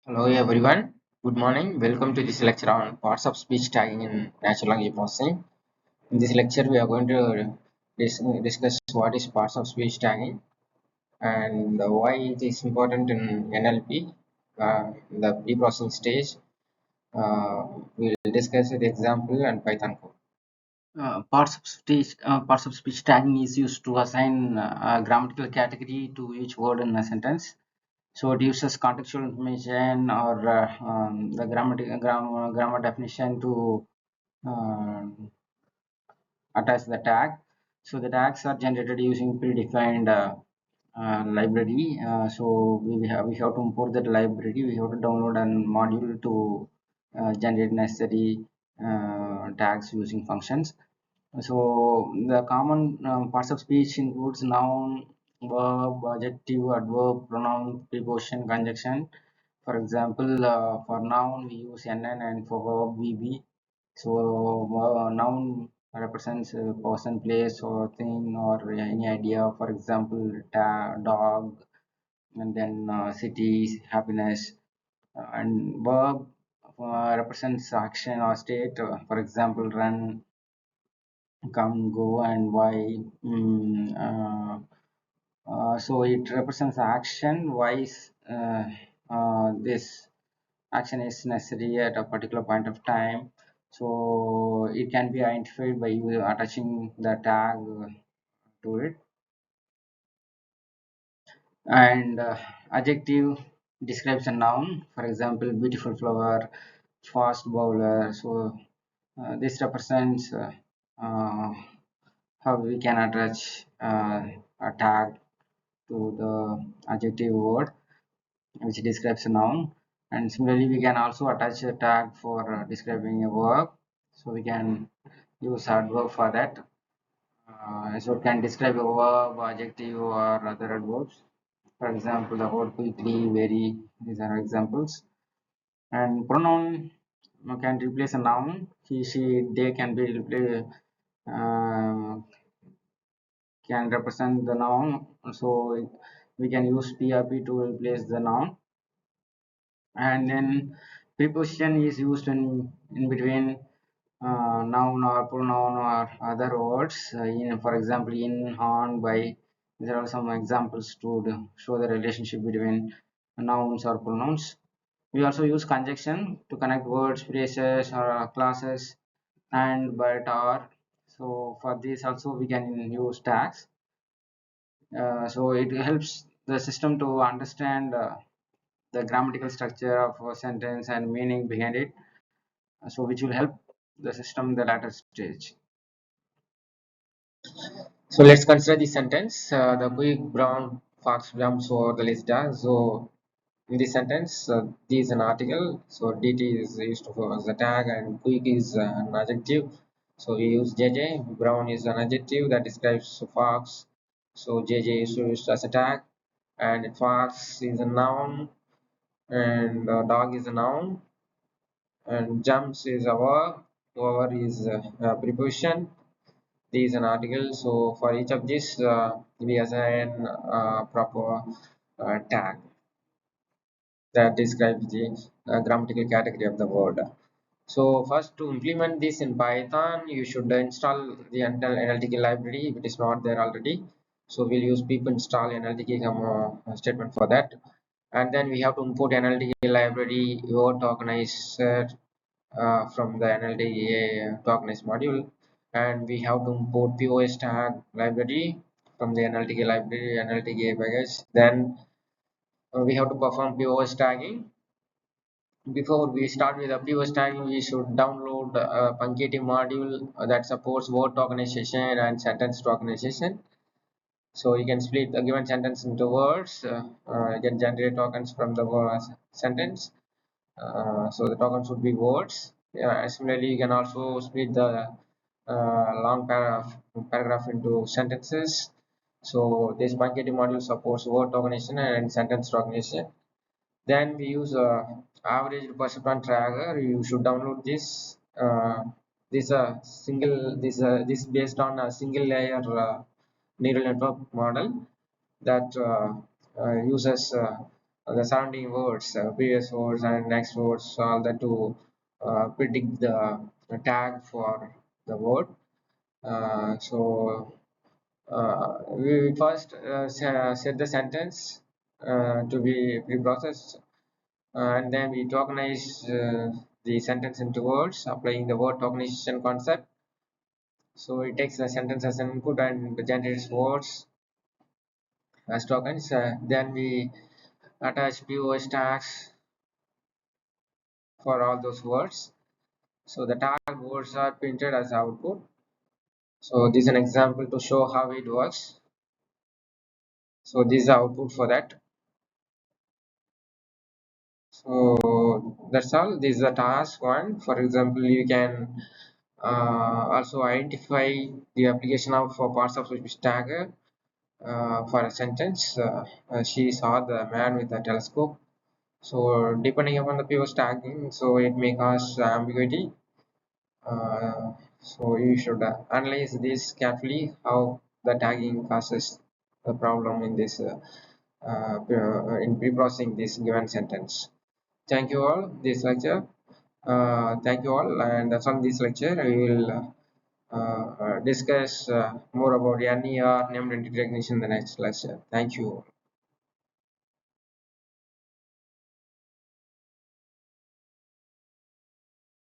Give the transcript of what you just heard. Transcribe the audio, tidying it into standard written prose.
Hello everyone, good morning. Welcome to this lecture on parts of speech tagging in natural language processing. In this lecture, we are going to discuss what is parts of speech tagging and why it is important in NLP, the pre-processing stage. We'll discuss the example and Python code. Parts of speech tagging is used to assign a grammatical category to each word in a sentence. So it uses contextual information or the grammar definition to uh, attach the tag. So the tags are generated using predefined library. So we have to import that library. We have to download a module to generate necessary tags using functions. So the common parts of speech includes noun, verb, adjective, adverb, pronoun, preposition, conjunction. For example, for noun we use NN and for verb VB. So noun represents a person, place, or thing, or any idea. For example, dog, and then cities, happiness. And verb represents action or state. For example, run, come, go, and why. So it represents action. Why is this action is necessary at a particular point of time? So it can be identified by you attaching the tag to it. And adjective describes a noun. For example, beautiful flower, fast bowler. So this represents uh, how we can attach a tag to the adjective word which describes a noun. And similarly we can also attach a tag for describing a verb, so we can use adverb for that. So it can describe a verb, adjective, or other adverbs. For example, the word quickly, very, these are examples. And pronoun can replace a noun. He, she, they can be replaced, uh, can represent the noun. So we can use PRP to replace the noun. And then preposition is used in between noun or pronoun or other words. In, for example, in, on, by. There are some examples to show the relationship between nouns or pronouns. We also use conjunction to connect words, phrases, or clauses, and, but, or. So for this also we can use tags. So it helps the system to understand the grammatical structure of a sentence and meaning behind it, so which will help the system in the latter stage. So let's consider the sentence. The quick brown fox jumps over the list. So in this sentence, D is an article, so DT is used for as a tag, and quick is an adjective. So we use JJ. Brown is an adjective that describes fox, so JJ is used as a tag, and fox is a noun, and dog is a noun, and jumps is a verb. Over is a preposition. D is an article. So for each of these, we assign a proper tag that describes the grammatical category of the word. So first, to implement this in Python, you should install the NLTK library if it is not there already. So we'll use pip install NLTK statement for that. And then we have to import NLTK library word tokenizer from the NLTK tokenize module. And we have to import POS tag library from the NLTK library, NLTK package. Then we have to perform POS tagging. Before we start with the POS tagging, we should download a Panketi module that supports word tokenization and sentence tokenization. So you can split the given sentence into words, you can generate tokens from the sentence. So the tokens would be words. Similarly, you can also split the long paragraph into sentences. So this Panketi module supports word tokenization and sentence tokenization. Then we use average perceptron tracker. You should download this. This based on a single layer neural network model that uses the surrounding words, previous words and next words, all that to predict the tag for the word. We first set the sentence to be preprocessed, and then we tokenize the sentence into words, applying the word tokenization concept. So it takes the sentence as an input and generates words as tokens. Then we attach POS tags for all those words. So the tag words are printed as output. So this is an example to show how it works. So this is the output for that. So that's all. This is the task one. For example, you can also identify the application of for parts of speech tag for a sentence. She saw the man with the telescope. So depending upon the POS tagging, so it may cause ambiguity. So you should analyze this carefully how the tagging causes the problem in this in pre-processing this given sentence. Thank you all. This lecture. Thank you all, and from this lecture, I will discuss more about NER, named entity recognition, in the next lecture. Thank you.